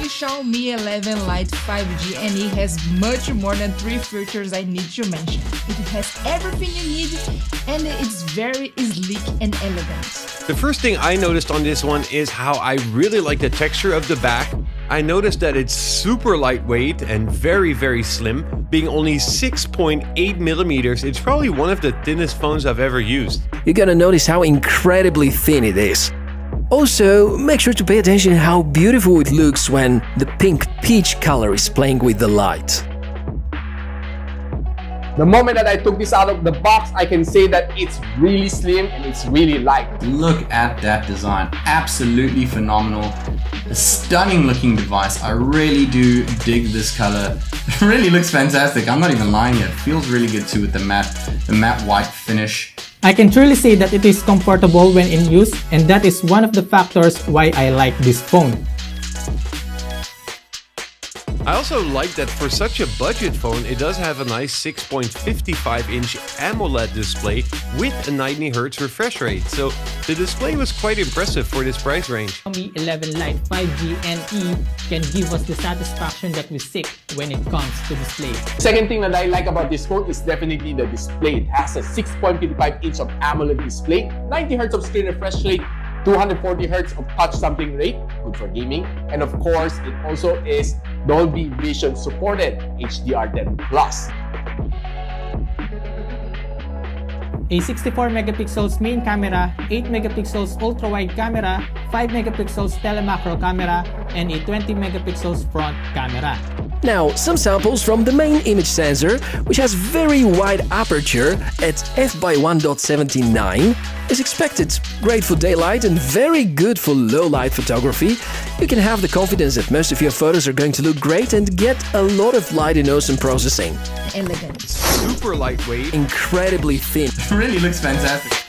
the Xiaomi 11 Lite 5G and it has much more than 3 features I need to mention. It has everything you need and it's very sleek and elegant. The first thing I noticed on this one is how I really like the texture of the back. I noticed that it's super lightweight and very slim. Being only 6.8 millimeters, it's probably one of the thinnest phones I've ever used. You're gonna notice how incredibly thin it is. Also, make sure to pay attention how beautiful it looks when the pink peach color is playing with the light. The moment that I took this out of the box, I can say that it's really slim and it's really light. Look at that design, absolutely phenomenal. A stunning looking device. I really do dig this color. It really looks fantastic. I'm not even lying here. It feels really good too with the matte white finish. I can truly say that it is comfortable when in use, and that is one of the factors why I like this phone. I also like that for such a budget phone, it does have a nice 6.55-inch AMOLED display with a 90Hz refresh rate. So the display was quite impressive for this price range. Xiaomi 11 Lite 5G NE can give us the satisfaction that we seek when it comes to display. Second thing that I like about this phone is definitely the display. It has a 6.55-inch of AMOLED display, 90Hz of screen refresh rate, 240Hz of touch sampling rate, good for gaming, and of course, it also is Dolby Vision supported HDR10+. A 64 megapixels main camera, 8 megapixels ultra-wide camera, 5 megapixels telemacro camera, and a 20 megapixels front camera. Now, some samples from the main image sensor, which has very wide aperture at f/1.79, is expected. Great for daylight and very good for low light photography. You can have the confidence that most of your photos are going to look great and get a lot of light in awesome processing. Elegant. Super lightweight. Incredibly thin. It really looks fantastic.